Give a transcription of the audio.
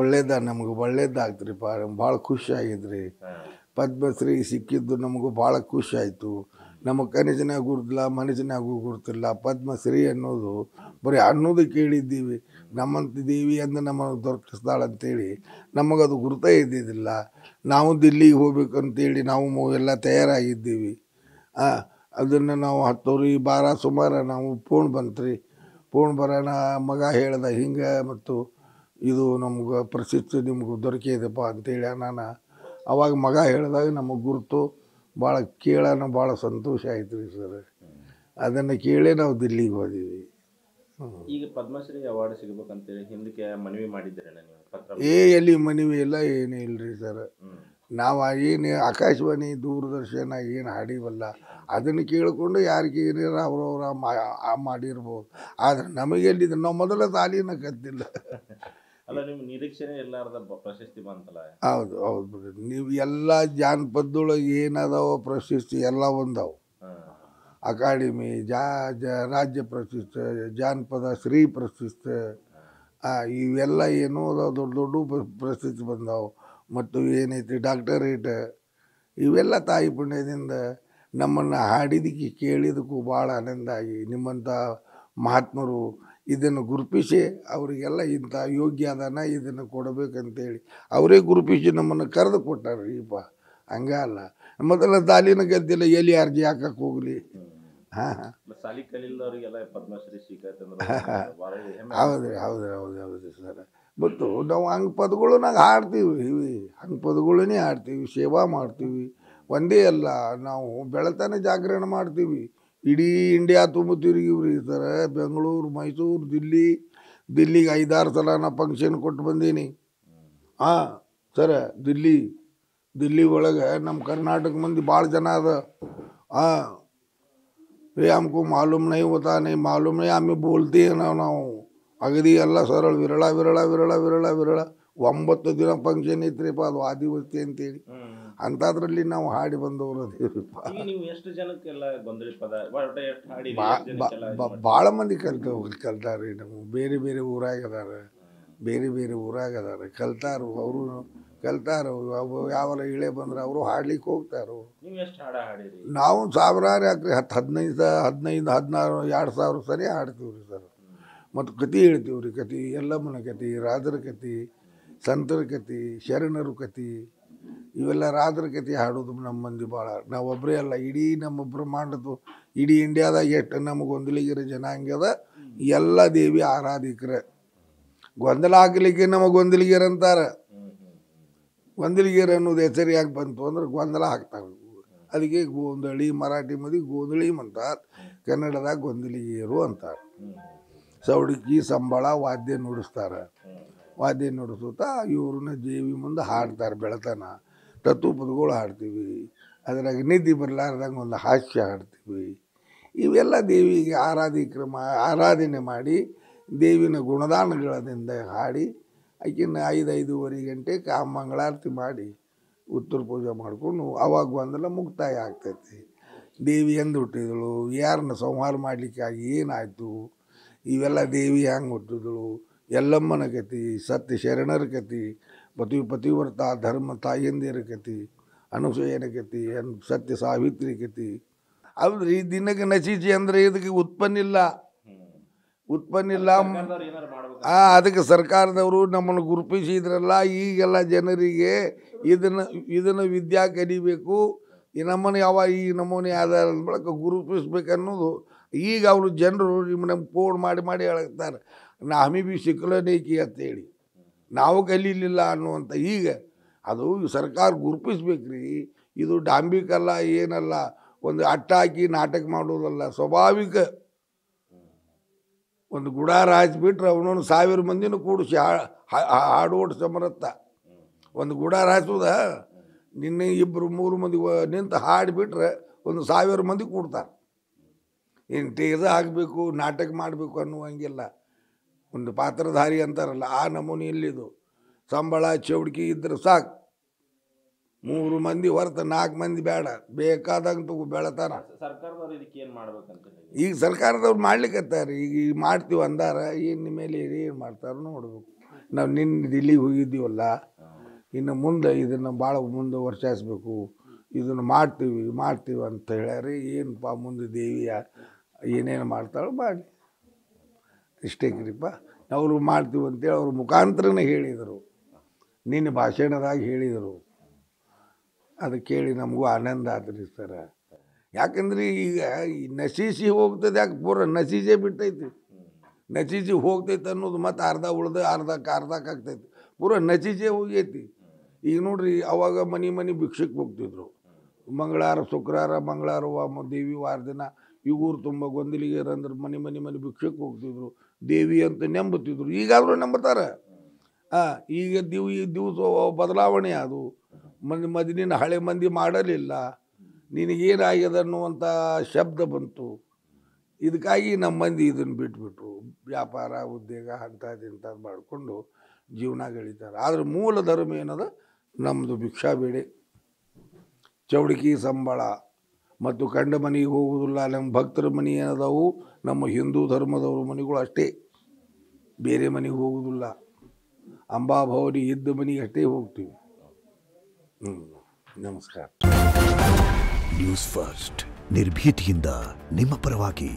ನಮಗೆ ಒಳ್ಳೇದಾಗ್ತ್ರಿಪ್ಪ, ಭಾಳ ಖುಷಿ ಆಗಿದ್ರಿ. ಪದ್ಮಶ್ರೀ ಸಿಕ್ಕಿದ್ದು ನಮಗೂ ಭಾಳ ಖುಷಿ ಆಯಿತು. ನಮಗೆ ಕನಸಿನಾಗ ಗುರುತಿಲ್ಲ, ಮನಸ್ಸಿನಾಗೂ ಗುರುತಿಲ್ಲ. ಪದ್ಮಶ್ರೀ ಅನ್ನೋದು ಬರೀ ಅನ್ನೋದು ಕೇಳಿದ್ದೀವಿ. ನಮ್ಮಂತ ದೇವಿ ಅಂದು ನಮ್ಮನ್ನು ದೊರಕಿಸ್ತಾಳಂತೇಳಿ ನಮಗದು ಗುರುತೇ ಇದ್ದಿದ್ದಿಲ್ಲ. ನಾವು ದಿಲ್ಲಿಗೆ ಹೋಗ್ಬೇಕಂತೇಳಿ ನಾವು ಎಲ್ಲ ತಯಾರಾಗಿದ್ದೀವಿ. ಅದನ್ನು ನಾವು 10:12 ಸುಮಾರು ನಾವು ಫೋನ್ ಬಂತ್ರಿ. ಫೋನ್ ಬರೋಣ ಮಗ ಹೇಳ್ದ ಹಿಂಗೆ ಮತ್ತು ಇದು ನಮ್ಗೆ ಪ್ರಶಸ್ತಿ ನಿಮ್ಗೆ ದೊರಕಿದೆಪ್ಪ ಅಂತೇಳಿ ನಾನು ಅವಾಗ ಮಗ ಹೇಳಿದಾಗ ನಮಗೆ ಗುರುತು ಭಾಳ ಕೇಳೋಣ ಭಾಳ ಸಂತೋಷ ಆಯ್ತು ರೀ ಸರ್. ಅದನ್ನು ಕೇಳೇ ನಾವು ದಿಲ್ಲಿಗೆ ಹೋದೀವಿ. ಈಗ ಪದ್ಮಶ್ರೀ ಅವಾರ್ಡ್ ಸಿಗಬೇಕಂತೇಳಿ ಹಿಂದಕ್ಕೆ ಮನವಿ ಮಾಡಿದ್ದೀರ ನೀವು ಪತ್ರ? ಎಲ್ಲಿ ಮನವಿ ಇಲ್ಲ, ಏನೂ ಇಲ್ಲರಿ ಸರ್. ನಾವು ಏನು ಆಕಾಶವಾಣಿ ದೂರದರ್ಶನ ಏನು ಹಾಡಿವಲ್ಲ ಅದನ್ನು ಕೇಳಿಕೊಂಡು ಯಾರಿಗೆ ಏನಾರ ಅವ್ರವ್ರ ಮಾಡಿರ್ಬೋದು. ಆದರೆ ನಮಗೆಲ್ಲಿದೆ, ನಾವು ಮೊದಲ ತಾಲೀನ ಕತ್ತಿಲ್ಲ. ಅಲ್ಲ, ನಿಮ್ಮ ನಿರೀಕ್ಷಣೆ ಎಲ್ಲಾರ್ದ ಪ್ರಶಸ್ತಿ ಬಂತಲ್ಲ? ಹೌದು ಹೌದು ಬಿಡ್ರಿ. ನೀವು ಎಲ್ಲ ಜಾನಪದೊಳಗೆ ಏನದಾವ ಪ್ರಶಸ್ತಿ ಎಲ್ಲ ಒಂದವು. ಅಕಾಡೆಮಿ ರಾಜ್ಯ ಪ್ರಶಸ್ತಿ, ಜಾನಪದ ಶ್ರೀ ಪ್ರಶಸ್ತಿ, ಇವೆಲ್ಲ ಏನೋ ಅದಾವ, ದೊಡ್ಡ ದೊಡ್ಡ ಪ್ರಶಸ್ತಿ ಬಂದಾವು. ಮತ್ತು ಏನೈತಿ ಡಾಕ್ಟರೇಟ್, ಇವೆಲ್ಲ ತಾಯಿ ಪುಣ್ಯದಿಂದ ನಮ್ಮನ್ನು ಹಾಡಿದಕ್ಕೆ ಕೇಳಿದಕ್ಕೂ ಭಾಳ ಆನಂದ ಆಗಿ ನಿಮ್ಮಂಥ ಮಹಾತ್ಮರು ಇದನ್ನು ಗುರುತಿಸಿ ಅವರಿಗೆಲ್ಲ ಇಂಥ ಯೋಗ್ಯ ಅದಾನ ಇದನ್ನು ಕೊಡಬೇಕಂತೇಳಿ ಅವರೇ ಗುರುತಿಸಿ ನಮ್ಮನ್ನು ಕರೆದು ಕೊಟ್ಟಾರೆ. ಈಪ ಹಂಗೆ ಅಲ್ಲ, ಮೊದಲ ತಾಲೀನ ಗೆದ್ದಿಲ್ಲ, ಎಲ್ಲಿ ಅರ್ಜಿ ಹಾಕಕ್ಕೆ ಹೋಗಲಿ. ಸಾಲಿ ಕಲಿಲ್ಲದವರಿಗೆಲ್ಲ ಪದ್ಮಶ್ರೀ ಹೌದ್ರಿ ಹೌದ್ರಿ ಹೌದು ಹೌದು ಸರ್. ಮತ್ತು ನಾವು ಹಂಗೆ ಪದಗಳು ನಾವು ಹಾಡ್ತೀವಿ, ಹಂಗೆ ಪದಗಳನ್ನೇ ಹಾಡ್ತೀವಿ, ಸೇವಾ ಮಾಡ್ತೀವಿ. ಒಂದೇ ಅಲ್ಲ, ನಾವು ಬೆಳತನ ಜಾಗರಣ ಮಾಡ್ತೀವಿ. ಇಡೀ ಇಂಡಿಯಾ ತುಂಬ ತಿರುಗಿವ್ರಿ ಸರ್. ಬೆಂಗಳೂರು, ಮೈಸೂರು, ದಿಲ್ಲಿಗೆ 5-6 ಸಲ ನಾನು ಫಂಕ್ಷನ್ ಕೊಟ್ಟು ಬಂದೀನಿ. ಸರ, ದಿಲ್ಲಿ ಒಳಗೆ ನಮ್ಮ ಕರ್ನಾಟಕ ಮಂದಿ ಭಾಳ ಜನ ಅದ. हमको मालूम नहीं होता, नहीं मालूम नहीं, हमें बोलते हैं ನಾವು ಅಗದಿ ಎಲ್ಲ ಸರಳ ವಿರಳ ವಿರಳ ವಿರಳ ವಿರಳ ವಿರಳ 9 ದಿನ ಫಂಕ್ಷನ್ ಐತ್ರಿಪ್ಪ, ಅದು ಆದಿವಸ್ತಿ ಅಂತೇಳಿ. ಅಂಥದ್ರಲ್ಲಿ ನಾವು ಹಾಡಿ ಬಂದವರು ಅದೇವ್ರಿಪ್ಪ. ಭಾಳ ಮಂದಿ ಕಲ್ತಾರ್ರಿ. ನಾವು ಬೇರೆ ಬೇರೆ ಊರಾಗ ಅದಾರ, ಕಲ್ತಾರು. ಅವರು ಕಲ್ತಾರು, ಯಾವಲ್ಲ ಇಳೆ ಬಂದ್ರೆ ಅವರು ಹಾಡ್ಲಿಕ್ಕೆ ಹೋಗ್ತಾರು. ನಾವು ಸಾವಿರಾರು ಯಾಕ್ರಿ 15, 16, 2,000 ಸರಿ ಹಾಡ್ತೀವಿ ರೀ ಸರ್. ಮತ್ತು ಕತೆ ಹೇಳ್ತೀವಿ ರೀ. ಕತೆ ಎಲ್ಲಮ್ಮನ ಕತೆ, ರಾಜರ ಕತೆ, ಸಂತರ ಕತೆ, ಶರಣರ ಕತೆ, ಇವೆಲ್ಲ ರಾಜರ ಕತೆ ಹಾಡೋದು ನಮ್ಮ ಮಂದಿ ಭಾಳ. ನಾವು ಒಬ್ಬರೇ ಅಲ್ಲ, ಇಡೀ ನಮ್ಮ ಬ್ರಹ್ಮಾಂಡದ್ದು ಇಡೀ ಇಂಡಿಯಾದಾಗ ಎಷ್ಟು ನಮಗೆ ಗೊಂದಲಿಗಿರೋ ಜನಾಂಗದ ಎಲ್ಲ ದೇವಿ ಆರಾಧಿಕರ. ಗೊಂದಲ ಹಾಕಲಿಕ್ಕೆ ನಮಗೆ ಗೊಂದಲಿಗಿರ ಅಂತಾರೆ. ಗೊಂದಲಿಗೇರು ಅನ್ನೋದು ಹೆಸರು ಯಾಕೆ ಬಂತು ಅಂದ್ರೆ ಗೊಂದಲ ಹಾಕ್ತಾರೆ. ಅದಕ್ಕೆ ಗೋಂದಳಿ, ಮರಾಠಿ ಮಂದಿ ಗೋಂದಳಿ ಅಂತಾರೆ, ಕನ್ನಡದಾಗ ಗೊಂದಲಿಗೇರು ಅಂತಾರೆ. ಸೌಡಿಕಿ, ಸಂಬಳ, ವಾದ್ಯ ನುಡಿಸ್ತಾರೆ. ವಾದ್ಯ ನುಡಿಸುತ್ತಾ ಇವ್ರನ್ನ ದೇವಿ ಮುಂದೆ ಹಾಡ್ತಾರೆ. ಬೆಳತನ ತತ್ವ ಪದಗಳು ಹಾಡ್ತೀವಿ. ಅದ್ರಾಗ ನಿದ್ದೆ ಬರಲಾರ್ದಂಗೆ ಒಂದು ಹಾಸ್ಯ ಹಾಡ್ತೀವಿ. ಇವೆಲ್ಲ ದೇವಿಗೆ ಆರಾಧನೆ ಮಾಡಿ ದೇವಿನ ಗುಣದಾನಗಳಿಂದ ಹಾಡಿ ಆಕಿನ 5-5:30 ಗಂಟೆಗೆ ಮಂಗಳಾರತಿ ಮಾಡಿ ಉತ್ತರ ಪೂಜೆ ಮಾಡಿಕೊಂಡು ಅವಾಗ ಗೊಂದಲ ಮುಕ್ತಾಯ ಆಗ್ತೈತಿ. ದೇವಿ ಎಂದು ಹುಟ್ಟಿದಳು, ಯಾರನ್ನ ಸಂಹಾರ ಮಾಡಲಿಕ್ಕಾಗಿ ಏನಾಯಿತು, ಇವೆಲ್ಲ ದೇವಿ ಹೆಂಗೆ ಹುಟ್ಟಿದಳು, ಎಲ್ಲಮ್ಮನ ಕತೆ, ಸತ್ಯ ಶರಣರ ಕತೆ, ಪತಿವ್ರತ ಧರ್ಮ ತಾಯಂದಿರ ಕತೆ, ಅನುಸೂಯನ ಕತೆ, ಸತ್ಯ ಸಾವಿತ್ರಿ ಕತೆ. ಹೌದ್ರಿ, ದಿನಕ್ಕೆ ನಶಿಸಿ ಅಂದರೆ ಇದಕ್ಕೆ ಉತ್ಪನ್ನ ಇಲ್ಲ. ಅದಕ್ಕೆ ಸರ್ಕಾರದವರು ನಮ್ಮನ್ನು ಗುರುತಿಸಿದ್ರಲ್ಲ. ಈಗೆಲ್ಲ ಜನರಿಗೆ ಇದನ್ನು ವಿದ್ಯಾ ಕಲಿಬೇಕು, ಈ ನಮ್ಮನೆ ಈ ನಮೂನೆ ಆಧಾರ ಬಳಕ ಗುರುತಿಸ್ಬೇಕನ್ನೋದು ಈಗ ಅವರು ಜನರು ನಮ್ಗೆ ಫೋನ್ ಮಾಡಿ ಹೇಳ್ತಾರೆ, ನಾ ಹಮಿ ಬಿ ಸಿಕ್ಕಲನೇಕಿ ಅಂತೇಳಿ, ನಾವು ಕಲೀಲಿಲ್ಲ ಅನ್ನುವಂಥ. ಈಗ ಅದು ಸರ್ಕಾರ ಗುರುತಿಸ್ಬೇಕ್ರಿ. ಇದು ಡಾಂಬಿಕಲ್ಲ, ಏನಲ್ಲ, ಒಂದು ಅಟ್ಟ ಹಾಕಿ ನಾಟಕ ಮಾಡೋದಲ್ಲ, ಸ್ವಾಭಾವಿಕ. ಒಂದು ಗುಡಾರ ಹಾಚ್ಬಿಟ್ರೆ ಅವನೊಂದು 1000 ಮಂದಿನೂ ಕೂಡಿಸಿ ಹಾಡೋಡು ಸಮರ್ಥ. ಒಂದು ಗುಡಾರ ಹಾಚುದ ನಿನ್ನೆ 2-3 ಮಂದಿ ನಿಂತು ಹಾಡಿಬಿಟ್ರೆ ಒಂದು 1000 ಮಂದಿ ಕೂಡ್ತಾರೆ. ಏನು ಟೇಜ ಹಾಕಬೇಕು, ನಾಟಕ ಮಾಡಬೇಕು ಅನ್ನುವಂಗಿಲ್ಲ. ಒಂದು ಪಾತ್ರಧಾರಿ ಅಂತಾರಲ್ಲ, ಆ ನಮೂನೆ ಇಲ್ಲಿದು. ಸಂಬಳ ಚೌಡಿಕೆ ಇದ್ರೆ ಸಾಕು. 3 ಮಂದಿ ಹೊರತು 4 ಮಂದಿ ಬೇಡ, ಬೇಕಾದಂಗೆ ಬೆಳತಾನ. ಈಗ ಸರ್ಕಾರದವ್ರು ಮಾಡ್ಲಿಕ್ಕತ್ತಾರೆ. ಈಗ ಮಾಡ್ತೀವಿ ಅಂದಾರ, ಏನು ಮೇಲೆ ಏನು ಮಾಡ್ತಾರೋ ನೋಡ್ಬೇಕು. ನಾವು ನಿನ್ನೆ ದಿಲ್ಲಿಗೆ ಹೋಗಿದ್ದೀವಲ್ಲ, ಇನ್ನು ಮುಂದೆ ಇದನ್ನು ಭಾಳ ಮುಂದೆ ವರ್ಷಿಸ್ಬೇಕು, ಇದನ್ನು ಮಾಡ್ತೀವಿ ಅಂತ ಹೇಳ್ಯಾರಿ. ಏನಪ್ಪ ಮುಂದೆ ದೇವಿಯ ಏನೇನು ಮಾಡ್ತಾಳೋ ಮಾಡಿ ಇಷ್ಟೇ ಕಿರಿಪ. ಅವರು ಮಾಡ್ತೀವಿ ಅಂತೇಳಿ ಅವ್ರ ಮುಖಾಂತರನೇ ಹೇಳಿದರು, ನಿನ್ನ ಭಾಷಣದಾಗ ಹೇಳಿದರು. ಅದು ಕೇಳಿ ನಮಗೂ ಆನಂದ ಆದ್ರಿ ಸರ. ಯಾಕಂದ್ರೆ ಈಗ ನಶಿಸಿ ಹೋಗ್ತದೆ, ಯಾಕೆ ಪೂರ ನಶೀಸೇ ಬಿಟ್ಟೈತಿ. ನಶಿಸಿ ಹೋಗ್ತೈತೆ ಅನ್ನೋದು ಮತ್ತು ಅರ್ಧ ಉಳ್ದು ಅರ್ಧಕ್ಕಾಗ್ತೈತಿ, ಪೂರ ನಶೀಸೇ ಹೋಗೈತಿ. ಈಗ ನೋಡ್ರಿ, ಅವಾಗ ಮನೆ ಭಿಕ್ಷಕ್ಕೆ ಹೋಗ್ತಿದ್ರು. ಮಂಗಳವಾರ ಶುಕ್ರವಾರ ಮಂಗಳವಾರ ದೇವಿ ವಾರ ದಿನ ಈ ಊರು ತುಂಬ ಗೊಂದಲಿಗೆ ಅಂದ್ರೆ ಮನೆ ಭಿಕ್ಷಕ್ಕೆ ಹೋಗ್ತಿದ್ರು, ದೇವಿ ಅಂತ ನಂಬುತ್ತಿದ್ರು. ಈಗಾದರೂ ನಂಬುತ್ತಾರೆ. ಈಗ ದಿವಸ ಬದಲಾವಣೆ ಅದು. ಮೊದಲಿನ ಹಳೆ ಮಂದಿ ಮಾಡಲಿಲ್ಲ, ನಿನಗೇನಾಗ್ಯದ ಅನ್ನುವಂಥ ಶಬ್ದ ಬಂತು. ಇದಕ್ಕಾಗಿ ನಮ್ಮ ಮಂದಿ ಇದನ್ನು ಬಿಟ್ಬಿಟ್ರು. ವ್ಯಾಪಾರ ಉದ್ಯೋಗ ಅಂಥದ್ದು ಮಾಡಿಕೊಂಡು ಜೀವನ ಗಳಿತಾರೆ. ಆದರೆ ಮೂಲ ಧರ್ಮ ಏನದ, ನಮ್ಮದು ಭಿಕ್ಷಾಬೇಡೆ, ಚೌಡಿಕಿ ಸಂಬಳ ಮತ್ತು ಕಂಡ ಮನೆಗೆ ಹೋಗುವುದಿಲ್ಲ. ನಮ್ಮ ಭಕ್ತರ ಮನೆ ಏನದಾವು ನಮ್ಮ ಹಿಂದೂ ಧರ್ಮದವ್ರ ಮನೆಗಳು ಅಷ್ಟೇ, ಬೇರೆ ಮನೆಗೆ ಹೋಗುವುದಿಲ್ಲ. ಅಂಬಾಭವನಿ ಇದ್ದ ಮನೆಗೆ ಅಷ್ಟೇ ಹೋಗ್ತೀವಿ. ನಮಸ್ಕಾರ. ನ್ಯೂಸ್ ಫಸ್ಟ್, ನಿರ್ಭೀತಿಯಿಂದ ನಿಮ್ಮ ಪರವಾಗಿ.